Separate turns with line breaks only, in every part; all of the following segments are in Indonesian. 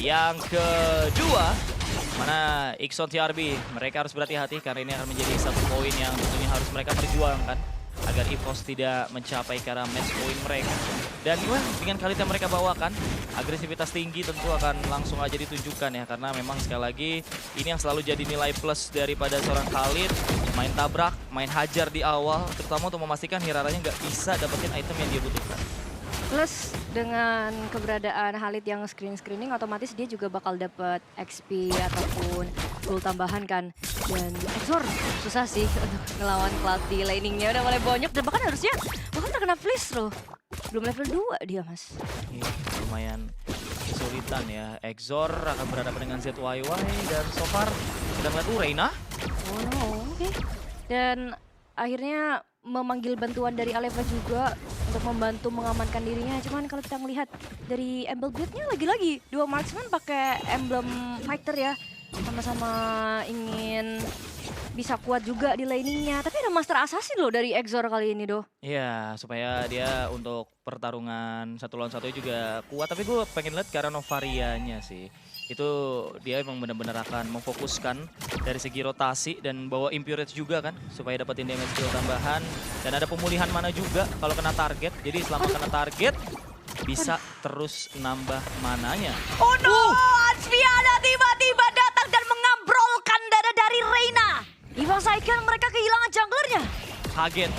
Yang kedua, mana Ixon TRB, mereka harus berhati-hati karena ini akan menjadi satu poin yang tentunya harus mereka perjuangkan agar EVOS tidak mencapai ke arah match point mereka. Dan dengan kalian yang mereka bawakan, agresivitas tinggi tentu akan langsung aja ditunjukkan ya, karena memang sekali lagi ini yang selalu jadi nilai plus daripada seorang Khalid. Main tabrak, main hajar di awal, terutama untuk memastikan Hiraranya nggak bisa dapetin item yang dia butuhkan.
Plus dengan keberadaan Khalid yang screening otomatis dia juga bakal dapat XP ataupun gold tambahan kan. Dan Exor susah sih untuk ngelawan Cloud di laningnya, udah mulai bonyok dan bahkan harusnya terkena flash loh. Belum level 2 dia mas.
Lumayan kesulitan ya. Exor akan berhadapan dengan ZYY dan so far kita melihat Reina.
Oh no, oke. Dan akhirnya memanggil bantuan dari Aleva juga untuk membantu mengamankan dirinya. Cuman kalau kita ngelihat dari emblem build-nya lagi-lagi dua marksman pakai emblem fighter ya. Sama-sama ingin bisa kuat juga di laningnya. Tapi ada master assassin loh dari Exor kali ini doh.
Iya, supaya dia untuk pertarungan 1 lawan 1 juga kuat. Tapi gue pengen lihat karena Novarianya sih. Itu dia emang benar-benar akan memfokuskan dari segi rotasi dan bawa Impurity juga kan, supaya dapetin damage skill tambahan. Dan ada pemulihan mana juga kalau kena target. Jadi selama kena target bisa terus nambah mananya.
Oh no! Asviana tiba-tiba datang dan mengambrolkan dada dari Reina. EVOS Icon mereka kehilangan junglernya.
Kaget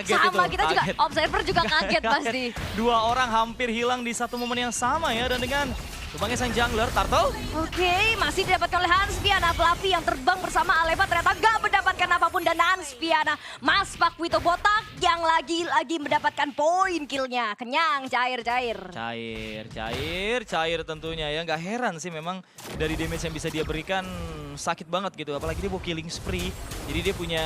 itu.
Sama kita juga,
kaget.
Observer juga kaget pasti.
Dua orang hampir hilang di satu momen yang sama ya, dan dengan tumbangnya sang jungler, Turtle.
Oke, masih didapatkan oleh Hanspiana. Fluffy yang terbang bersama Aleva ternyata gak mendapatkan apapun. Dan Hanspiana, Mas Pakwito Botak yang lagi-lagi mendapatkan poin killnya. Kenyang, cair.
Cair tentunya ya. Nggak heran sih memang dari damage yang bisa dia berikan sakit banget gitu. Apalagi dia bawa killing spree. Jadi dia punya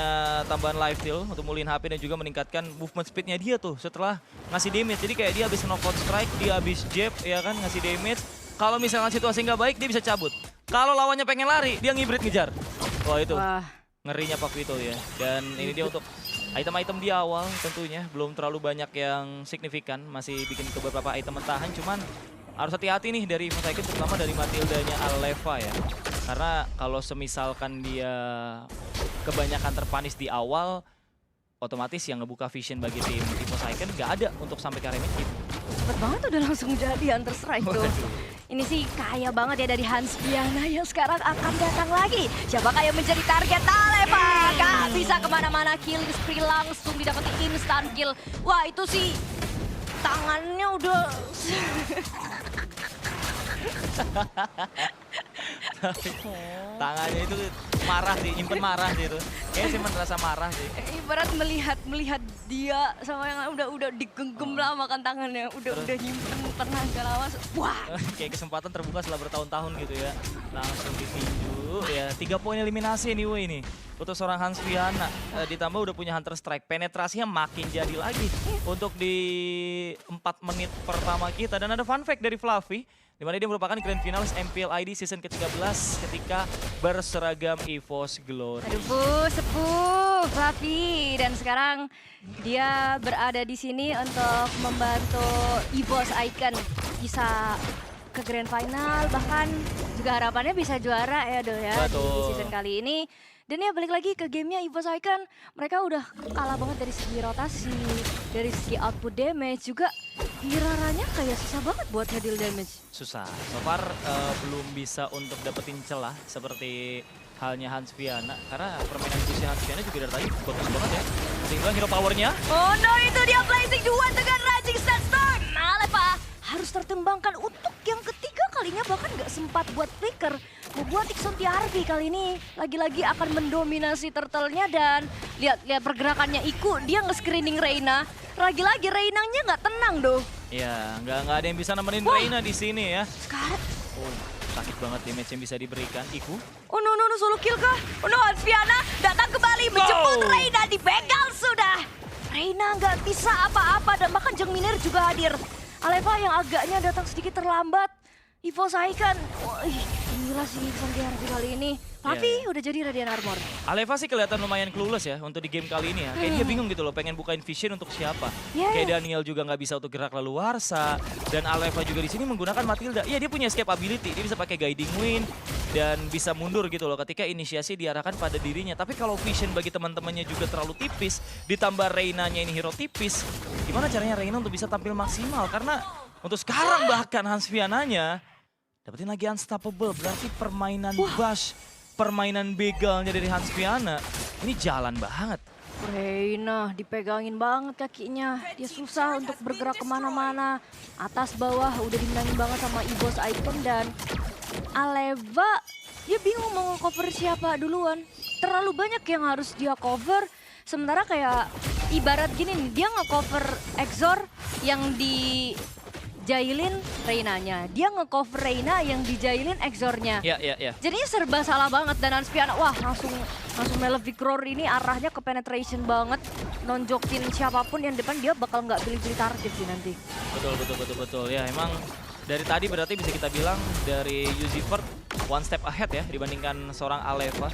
tambahan life steal untuk mulihin HP dan juga meningkatkan movement speednya dia tuh setelah ngasih damage. Jadi kayak dia habis knockout strike, dia habis jab ya kan, ngasih damage. Kalau misalnya situasi nggak baik, dia bisa cabut. Kalau lawannya pengen lari, dia ngibrit ngejar. Wah itu, ngerinya Pakwito ya. Dan ini dia untuk item-item di awal tentunya. Belum terlalu banyak yang signifikan. Masih bikin ke beberapa item mentahan. Cuman harus hati-hati nih dari EVOS Icon, terutama dari Matildanya Aleva ya. Karena kalau semisalkan dia kebanyakan terpanis di awal, otomatis yang ngebuka vision bagi tim EVOS Icon nggak ada untuk sampai ke area mid.
Cepet banget udah langsung jadi Hunter Strike tuh. Ini sih kaya banget ya dari Hanspiana yang sekarang akan datang lagi. Siapakah yang menjadi target Aleva? Gak bisa kemana-mana, killing spree langsung didapetin instant kill. Wah itu sih tangannya udah...
Tangannya itu marah sih, nyimpen marah sih itu. Kayaknya sih merasa marah sih.
Ibarat melihat dia sama yang udah digenggam lama kan tangannya, udah nyimpen tenaga lama. Wah,
kayak kesempatan terbuka setelah bertahun-tahun gitu ya. Langsung ditinju ya, 3 poin eliminasi anyway ini untuk seorang Hanspiana. Ditambah udah punya Hunter Strike, penetrasinya makin jadi lagi untuk di 4 menit pertama kita. Dan ada fun fact dari Fluffy, di mana dia merupakan Grand Finals MPL ID season ke-13 ketika berseragam EVOS Glory.
Aduh, sepuh Fluffy. Dan sekarang dia berada di sini untuk membantu EVOS Icon bisa ke Grand Final, bahkan juga harapannya bisa juara ya Do ya di season kali ini. Dan ya balik lagi ke gamenya EVOS Icon, mereka udah kalah banget dari segi rotasi, dari segi output damage juga. Hiraranya kayak susah banget buat ngedeal damage.
Susah, so far belum bisa untuk dapetin celah seperti halnya Hanspiana. Karena permainan kursi Hanspiana juga dari tadi bagus banget ya. Tinggal hero powernya.
Oh no, itu dia Blazing Duet dengan Rising Sandstorm. Aleva harus tertembangkan untuk yang ketiga kalinya, bahkan nggak sempat buat flicker. Membuat Ixon TRB kali ini lagi-lagi akan mendominasi turtle-nya. Dan lihat pergerakannya Iku, dia nge-screening Reina. Lagi-lagi Reina-nya nggak tenang doh.
Ya, nggak ada yang bisa nemenin Reina di sini ya.
Sekarang.
Oh, sakit banget damage yang bisa diberikan Iku.
Oh no, solo kill kah? Oh no, Hanspiana datang kembali menjemput Reina, dibegal sudah. Reina nggak bisa apa-apa dan bahkan Jeng Miner juga hadir. Aleva yang agaknya datang sedikit terlambat. EVOS Icon. Wah, gila sih Iksan di RB kali ini. Tapi udah jadi Radiant Armor.
Aleva sih kelihatan lumayan clueless ya untuk di game kali ini ya. Kayak dia bingung gitu loh, pengen bukain vision untuk siapa. Kayak Daniel juga nggak bisa untuk gerak leluasa. Dan Aleva juga di sini menggunakan Matilda. Iya, dia punya escape ability, dia bisa pakai Guiding Wind dan bisa mundur gitu loh ketika inisiasi diarahkan pada dirinya. Tapi kalau vision bagi teman-temannya juga terlalu tipis, ditambah Reina-nya ini hero tipis, gimana caranya Reina untuk bisa tampil maksimal? Karena untuk sekarang bahkan Hans Viananya dapetin lagi unstoppable, berarti permainan bash, permainan begalnya dari Hans Viana ini jalan banget.
Reina dipegangin banget kakinya. Dia susah untuk bergerak kemana-mana. Atas bawah udah dimenangin banget sama EVOS Icon dan Aleva. Dia bingung mau cover siapa duluan. Terlalu banyak yang harus dia cover. Sementara kayak ibarat gini nih, dia nge-cover Exor yang dijailin Reinanya. Dia nge-cover Reina yang dijailin Exornya.
Iya.
Jadinya serba salah banget dan Hanspiana wah langsung Malefic Roar ini arahnya ke penetration banget. Nonjokin siapapun yang depan dia bakal nggak pilih-pilih target sih nanti.
Betul. Ya emang dari tadi berarti bisa kita bilang dari Yuzifert one step ahead ya dibandingkan seorang Aleva.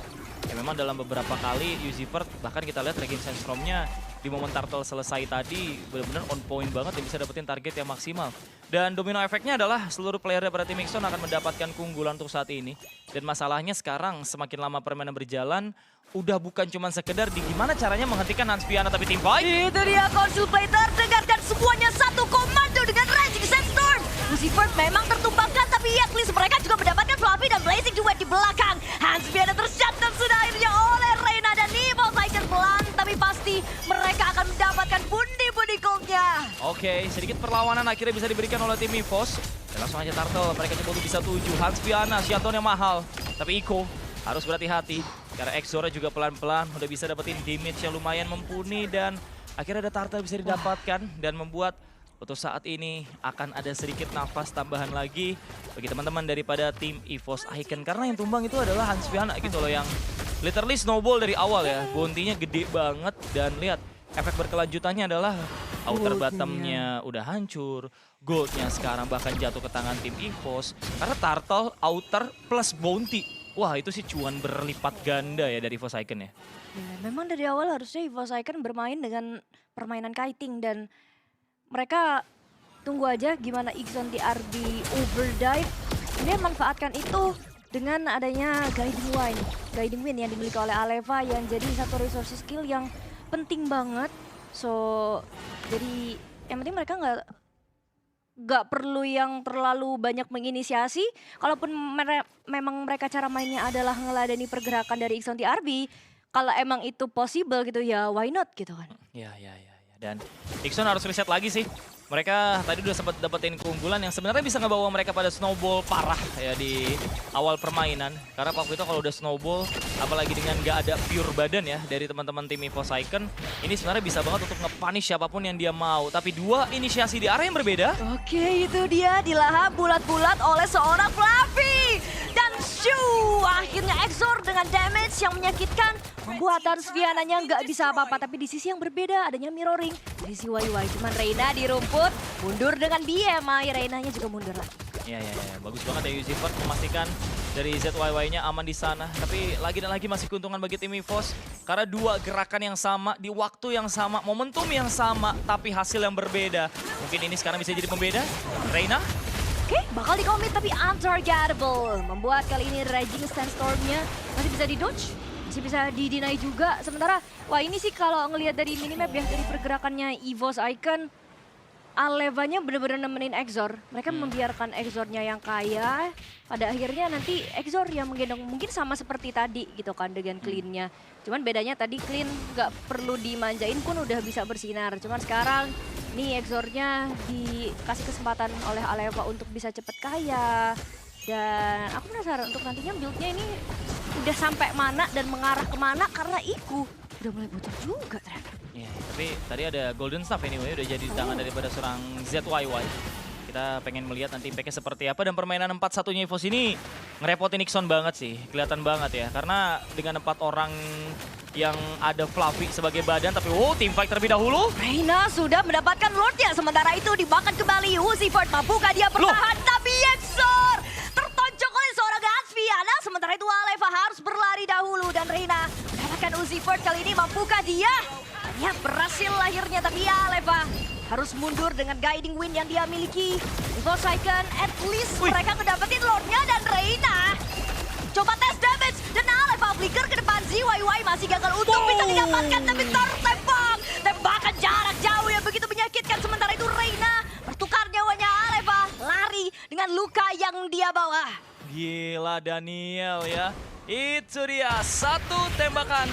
Ya memang dalam beberapa kali Yuzifert bahkan kita lihat Regin Sandstorm-nya di momen turtle selesai tadi benar-benar on point banget dan bisa dapetin target yang maksimal. Dan domino efeknya adalah seluruh player dari tim Ixon akan mendapatkan keunggulan untuk saat ini. Dan masalahnya sekarang semakin lama permainan berjalan, udah bukan cuma sekedar di gimana caranya menghentikan Hans Viana tapi tim fight.
Itu dia Consultator, dengarkan semuanya satu komando dengan Raging Sandstorm. Yuzifert memang tertumbangkan tapi ya Clis mereka juga mendapatkan Fluffy dan Blazing Duet di belakang. Hans Viana tershutdown sudah akhirnya oleh Reina dan EVOS Icon pelan tapi pasti mereka akan mendapatkan pundi-pundi goldnya.
Oke, sedikit perlawanan akhirnya bisa diberikan oleh tim EVOS. Dan langsung aja Turtle, mereka coba untuk bisa 7. Hans Viana, Shanton yang mahal. Tapi Iko harus berhati-hati. Karena Exora juga pelan-pelan udah bisa dapetin damage yang lumayan mumpuni. Dan akhirnya ada Turtle bisa didapatkan. Dan membuat untuk saat ini akan ada sedikit nafas tambahan lagi bagi teman-teman daripada tim EVOS Icon. Karena yang tumbang itu adalah Hans Viana gitu loh yang literally snowball dari awal ya. Bounty-nya gede banget dan lihat efek berkelanjutannya adalah outer bottom-nya udah hancur. Goldnya sekarang bahkan jatuh ke tangan tim EVOS. Karena Turtle, outer plus bounty. Wah itu sih cuan berlipat ganda ya dari EVOS Icon ya.
Memang dari awal harusnya EVOS Icon bermain dengan permainan kiting dan mereka tunggu aja gimana Iksan di RB overdrive. Dia manfaatkan itu dengan adanya Guiding Wind yang dimiliki oleh Aleva yang jadi satu resource skill yang penting banget. So jadi yang penting mereka nggak perlu yang terlalu banyak menginisiasi. Kalaupun memang mereka cara mainnya adalah ngeladeni pergerakan dari Iksan di RB, kalau emang itu possible gitu ya why not gitu kan.
Ya. Dan Ixon harus reset lagi sih. Mereka tadi udah sempat dapetin keunggulan yang sebenarnya bisa ngebawa mereka pada snowball parah ya di awal permainan. Karena waktu itu kalau udah snowball, apalagi dengan nggak ada pure badan ya dari teman-teman tim EVOS Icon, ini sebenarnya bisa banget untuk nge-punish siapapun yang dia mau. Tapi dua inisiasi di arah yang berbeda.
Oke, itu dia dilahap bulat-bulat oleh seorang Fluffy. Dan shoo, akhirnya Exor dengan damage yang menyakitkan membuat Hans Viananya nggak bisa apa-apa. Tapi di sisi yang berbeda adanya mirroring. Di sisi YY cuman Reina di rumput mundur dengan BMI, Reinanya juga mundur lagi.
Ya. Bagus banget ya Yuzifert memastikan dari ZYY-nya aman di sana. Tapi lagi dan lagi masih keuntungan bagi tim EVOS. Karena dua gerakan yang sama, di waktu yang sama, momentum yang sama, tapi hasil yang berbeda. Mungkin ini sekarang bisa jadi pembeda. Reina.
Oke, bakal di-commit tapi untargetable. Membuat kali ini Raging Sandstorm-nya masih bisa di-dodge. Masih bisa di-deny juga. Sementara, wah ini sih kalau ngelihat dari minimap ya, dari pergerakannya EVOS Icon, Alevanya bener-bener nemenin Exor. Mereka membiarkan Exornya yang kaya. Pada akhirnya nanti Exor yang menggendong mungkin sama seperti tadi gitu kan dengan Clean-nya. Cuman bedanya tadi Clean nggak perlu dimanjain pun udah bisa bersinar. Cuman sekarang nih Exornya dikasih kesempatan oleh Aleva untuk bisa cepet kaya. Dan aku penasaran untuk nantinya build-nya ini udah sampai mana dan mengarah kemana karena Iku udah mulai bocor juga ternyata.
Ya, tapi tadi ada Golden Staff anyway, udah jadi di tangan daripada seorang ZYY. Kita pengen melihat nanti impact-nya seperti apa. Dan permainan 4-1-nya EVOS ini ngerepotin Ixon banget sih. Kelihatan banget ya. Karena dengan 4 orang yang ada Fluffy sebagai badan. Tapi team fight terlebih dahulu.
Reina sudah mendapatkan Lordnya. Sementara itu dimakan kembali Yuzifert. Mampukah dia bertahan? Tapi Exor Mampukah dia? Ya berhasil lahirnya, tapi ya Aleva harus mundur dengan guiding wind yang dia miliki. Evos Icon, at least mereka ngedapetin Lordnya dan Reina. Coba tes damage dan Aleva flicker ke depan. ZYY masih gagal untuk bisa didapatkan, tapi tertembak. Tembakan jarak jauh yang begitu menyakitkan. Sementara itu Reina bertukar nyawanya Aleva lari dengan luka yang dia bawa.
Gila Daniel ya. Itu dia satu tembakan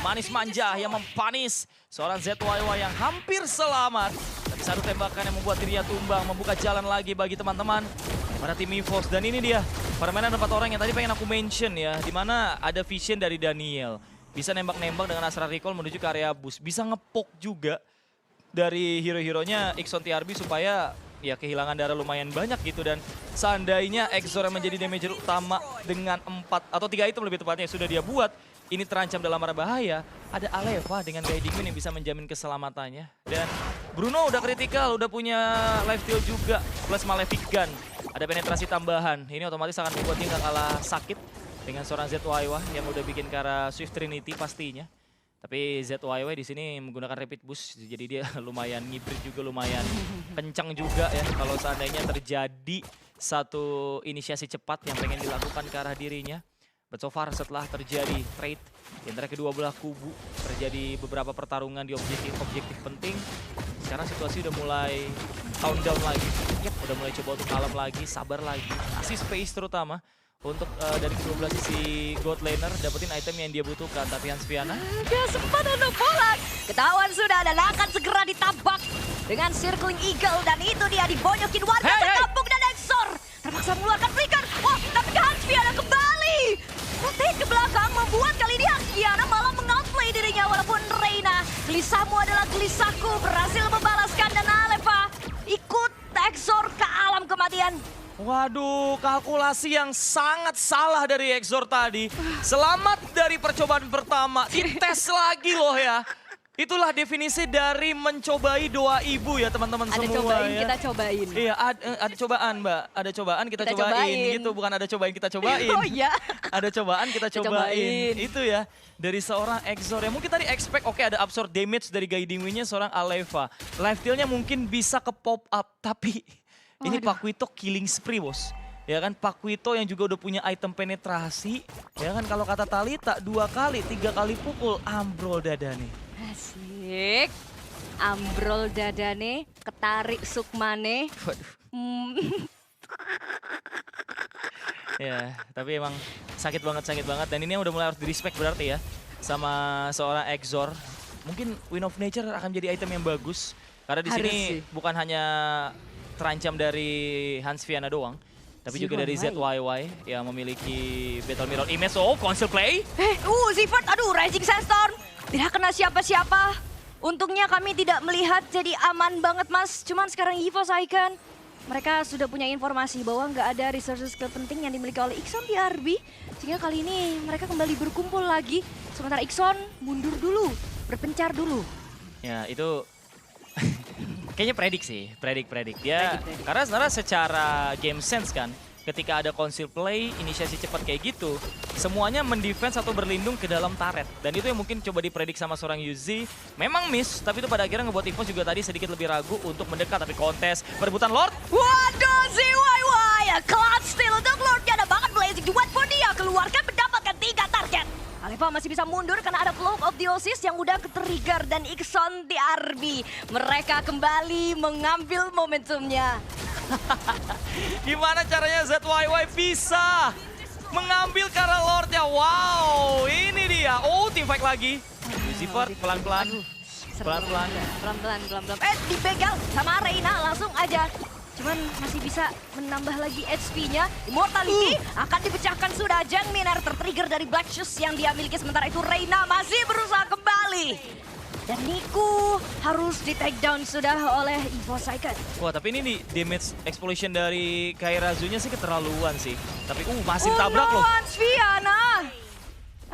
manis manja yang mempanis seorang ZYY yang hampir selamat. Tapi satu tembakan yang membuat dirinya tumbang, membuka jalan lagi bagi teman-teman pada tim EVOS. Dan ini dia permainan 4 orang yang tadi pengen aku mention ya, dimana ada vision dari Daniel. Bisa nembak-nembak dengan Astra Recall menuju ke area bus. Bisa ngepok juga dari hero-heronya Ixon TRB supaya ya kehilangan darah lumayan banyak gitu. Dan seandainya Exor yang menjadi damager utama dengan 4 atau 3 item lebih tepatnya yang sudah dia buat, ini terancam dalam arah bahaya, ada Aleva dengan guiding wind yang bisa menjamin keselamatannya. Dan Bruno udah kritikal, udah punya life steal juga, plus Malefic Gun. Ada penetrasi tambahan, ini otomatis akan membuat dia gak kalah sakit dengan seorang ZYY yang udah bikin ke arah Swift Trinity pastinya. Tapi ZYY di sini menggunakan rapid boost, jadi dia lumayan ngibrit juga, lumayan kencang juga ya. Kalau seandainya terjadi satu inisiasi cepat yang pengen dilakukan ke arah dirinya. But so far setelah terjadi trade di antara kedua belah kubu, terjadi beberapa pertarungan di objektif penting. Sekarang situasi udah mulai count down lagi. Udah mulai coba untuk kalem lagi, sabar lagi. Kasih space terutama untuk dari kedua belah sisi God Laner dapetin item yang dia butuhkan. Tapi Hansfiana
Dia sempat untuk pulang. Ketahuan sudah dan akan segera ditabak dengan Circling Eagle. Dan itu dia dibonyokin warga sekampung dan Exor terpaksa mengeluarkan flicker. Wah, tapi Hansfiana kembali. Rotate ke belakang membuat kali ini Hansfiana malah mengoutplay dirinya. Walaupun Reina, gelisahmu adalah gelisahku, berhasil membalaskan dan Aleva ikut Exor ke alam kematian.
waduh, kalkulasi yang sangat salah dari Exor tadi. Selamat dari percobaan pertama, dites lagi loh ya. Itulah definisi dari mencobai doa ibu ya teman-teman semua.
Ada cobain,
ya.
kita cobain.
Iya, ada cobaan Mbak. Ada cobaan kita cobain gitu, bukan ada cobain kita cobain.
Oh iya.
Ada cobaan kita
Kita
cobain.
cobain.
Itu ya, dari seorang Exor ya. Mungkin tadi expect oke ada absorb damage dari guiding wind-nya seorang Aleva. Life steal-nya mungkin bisa ke pop up, tapi ini Paquito killing spree bos. Ya kan Paquito yang juga udah punya item penetrasi. Ya kan kalau kata Talita 2 kali, 3 kali pukul ambrol dada nih.
Asik. Ambrol dadane, ketarik sukmane.
Waduh. Ya, tapi emang sakit banget. Dan ini udah mulai harus di-respect berarti ya sama seorang Exor. Mungkin Wind of Nature akan jadi item yang bagus. Karena di sini bukan hanya terancam dari Hansfiana doang. Tapi juga dari ZYY yang memiliki Battle Mirror Image. Oh, console play.
Zivert, aduh, Rising Sandstorm. Tidak kena siapa-siapa. Untungnya kami tidak melihat, jadi aman banget mas. Cuman sekarang EVOS Icon, mereka sudah punya informasi bahwa nggak ada resources penting yang dimiliki oleh Ixon TRB. Sehingga kali ini mereka kembali berkumpul lagi. Sementara Ixon mundur dulu, berpencar dulu.
Ya, itu kayaknya predik sih, predik. Dia
Predik.
karena sebenarnya secara game sense kan, ketika ada conceal play, inisiasi cepat kayak gitu, semuanya mendefense atau berlindung ke dalam turret. Dan itu yang mungkin coba dipredik sama seorang Yuzi. Memang miss, tapi itu pada akhirnya ngebuat EVOS juga tadi sedikit lebih ragu untuk mendekat. Tapi kontes perebutan Lord.
Waduh, ZYY, clutch steal untuk Lordnya. Ada banget blazing duet for dia. Keluarkan mendapatkan 3 target. Aleva masih bisa mundur karena ada Cloak of Theosis yang udah ke-trigger dan Ixon TRB. Mereka kembali mengambil momentumnya.
Gimana caranya ZYY bisa mengambil karena Lordnya? Wow, ini dia. Oh, team fight lagi. Lucifer pelan-pelan. Pelan-pelan.
Pelan-pelan. Dibegal sama Reina langsung aja. Cuman masih bisa menambah lagi HP-nya. Immortality akan dipecahkan sudah. Jang Miner tertrigger dari Black Shoes yang dia miliki. Sementara itu Reina masih berusaha kembali. Dan Niku harus di take down sudah oleh EVOS Icon.
Wah, tapi ini nih damage explosion dari Kairazu-nya sih keterlaluan sih. Tapi masih tabrak loh.
Hansfiana.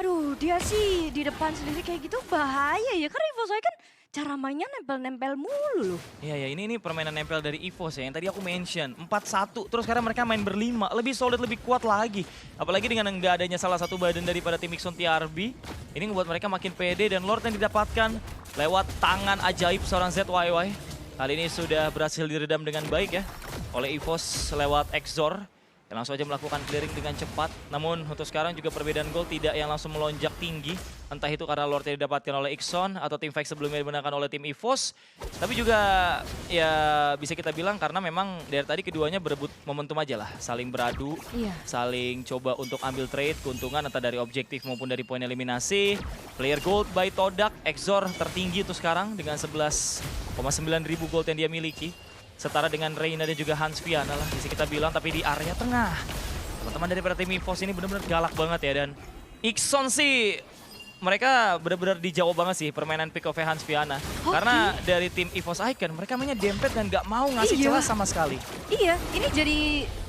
Aduh, dia sih di depan sendiri kayak gitu bahaya ya. Karena EVOS Icon cara mainnya nempel-nempel mulu loh.
Iya, ya ini permainan nempel dari EVOS ya, yang tadi aku mention. 4-1, terus sekarang mereka main berlima, lebih solid, lebih kuat lagi. Apalagi dengan nggak adanya salah satu badan daripada tim Ixon TRB, ini membuat mereka makin pede dan Lord yang didapatkan lewat tangan ajaib seorang ZYY. Kali ini sudah berhasil diredam dengan baik ya, oleh EVOS lewat Exor. Yang langsung aja melakukan clearing dengan cepat. Namun untuk sekarang juga perbedaan gol tidak yang langsung melonjak tinggi. Entah itu karena Lord yang didapatkan oleh Ixon atau tim fight sebelumnya dimenangkan oleh tim EVOS. Tapi juga ya bisa kita bilang karena memang dari tadi keduanya berebut momentum aja lah. Saling beradu,
Iya.
saling coba untuk ambil trade, keuntungan entah dari objektif maupun dari poin eliminasi. Player gold by Todak, Exor tertinggi tuh sekarang dengan 11,9 ribu gold yang dia miliki. Setara dengan Reina dan juga Hans Viana lah bisa kita bilang, tapi di area tengah. Teman-teman daripada tim EVOS ini benar-benar galak banget ya, dan Ixon sih mereka benar-benar dijawab banget sih permainan pick off Hans Viana. Karena dari tim EVOS Icon mereka mainnya dempet dan gak mau ngasih
Iya.
celah sama sekali.
Iya, ini jadi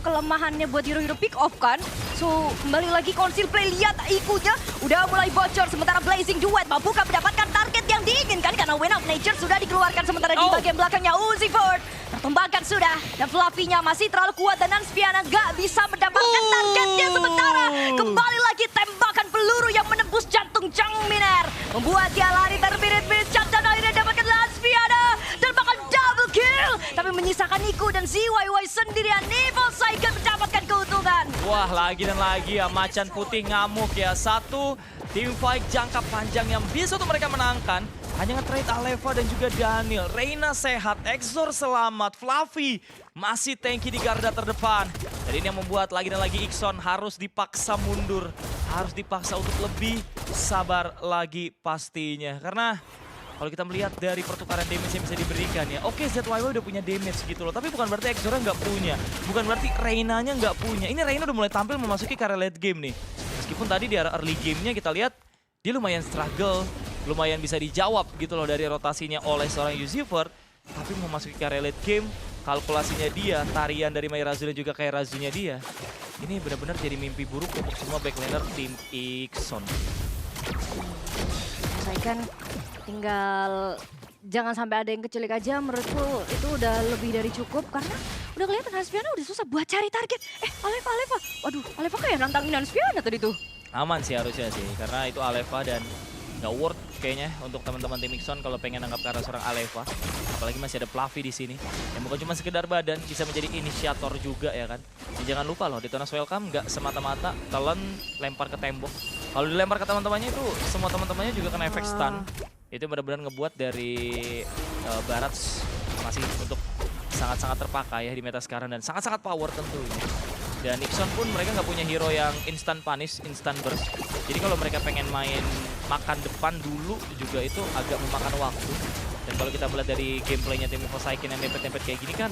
kelemahannya buat hero-hero pick off kan. So, kembali lagi Conceal Play, lihat IQ-nya udah mulai bocor. Sementara Blazing Duet mampukah mendapatkan target yang diinginkan karena Wind of Nature sudah dikeluarkan. Sementara di bagian belakangnya Uzi Ford tertumbangkan sudah. Dan Fluffy-nya masih terlalu kuat dan Hanspiana gak bisa mendapatkan targetnya. Sementara kembali lagi tembakan peluru yang menembus jantung Jang Miner. Membuat dia lari terbirit-birit. Dan akhirnya dapatkan Hanspiana. Dan bahkan double kill. Tapi menyisakan Niku dan ZYY sendirian. Evil Cycle mendapatkan keuntungan.
Wah, lagi dan lagi ya macan putih ngamuk ya. Satu tim fight jangka panjang yang bisa tuh mereka menangkan. Hanya nge-trade Aleva dan juga Daniel. Reina sehat, Exor selamat, Fluffy masih tanky di garda terdepan. Dan ini yang membuat lagi dan lagi Ixon harus dipaksa mundur. Harus dipaksa untuk lebih sabar lagi pastinya. Karena kalau kita melihat dari pertukaran damage yang bisa diberikan ya. Oke, ZYY udah punya damage gitu loh. Tapi bukan berarti Exornya nggak punya. Bukan berarti Reina-nya nggak punya. Ini Reina udah mulai tampil memasuki karya late game nih. Meskipun tadi di area early game-nya kita lihat dia lumayan struggle. Lumayan bisa dijawab gitu loh dari rotasinya oleh seorang Uzifer. Tapi memasuki karya late game, kalkulasinya dia, tarian dari Mayrazu dan juga kayak Razunya dia. Ini benar-benar jadi mimpi buruk untuk semua backlaner tim Ixon.
Saya kan tinggal jangan sampai ada yang kecilik aja, menurutku itu udah lebih dari cukup karena udah kelihatan Hanspiana udah susah buat cari target. Aleva. Waduh, Aleva kayak nantangin Hanspiana tadi tuh.
Aman sih harusnya sih, karena itu Aleva dan nggak worth kayaknya untuk teman-teman tim Ixon kalau pengen anggap ke arah seorang Aleva. Apalagi masih ada Fluffy di sini. Yang bukan cuma sekedar badan, bisa menjadi inisiator juga ya kan. Dan jangan lupa loh, di Tunas Welcome nggak semata-mata kalian lempar ke tembok. Kalau dilempar ke teman-temannya itu, semua teman-temannya juga kena efek stun. Itu benar-benar ngebuat dari Barats masih untuk sangat-sangat terpakai ya di meta sekarang dan sangat-sangat power tentunya. Dan Ixon pun mereka nggak punya hero yang instant punish, instant burst. Jadi kalau mereka pengen main makan depan dulu juga itu agak memakan waktu. Dan kalau kita melihat dari gameplaynya tim EVOS Icon yang dempet-dempet kayak gini kan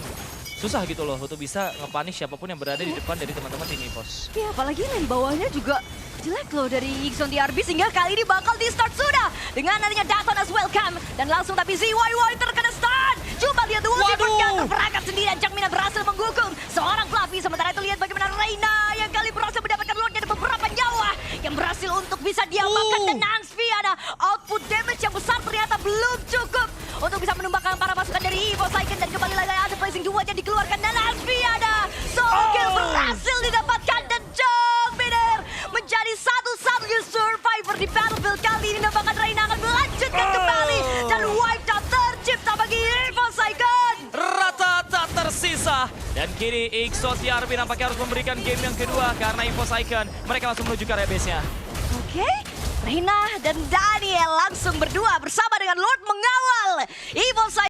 susah gitu loh untuk bisa nge-punish siapapun yang berada di depan dari teman-teman tim EVOS.
Iya, apalagi lane bawahnya juga jelek loh dari Ixon TRB sehingga kali ini bakal di start sudah dengan nantinya Daton as welcome dan langsung tapi ZYY terkena stun. Coba lihat Uzi terperangkap sendirian. Jang Mina berhasil menghukum seorang Fluffy. Sementara itu lihat bagaimana Reina yang kali berhasil mendapatkan Lord dan beberapa nyawa yang berhasil untuk bisa diamankan dan Hanspiana output damage yang besar ternyata belum cukup untuk bisa menumbangkan para pasukan dari EVOS Icon dan kembali lagi ada Blazing Duet yang dikeluarkan dan Hanspiana solo kill berhasil didapatkan dan Jang Miner menjadi satu-satunya survivor di Battlefield kali ini. Bahkan Reina akan melanjutkan kembali dan wipe out tercipta bagi EVOS Icon.
Rata tak tersisa. Dan kini Ixon TRB nampaknya harus memberikan game yang kedua karena EVOS Icon mereka langsung menuju ke area base-nya.
Oke, Reina dan Daniel langsung berdua bersama dengan Lord mengawal EVOS Icon.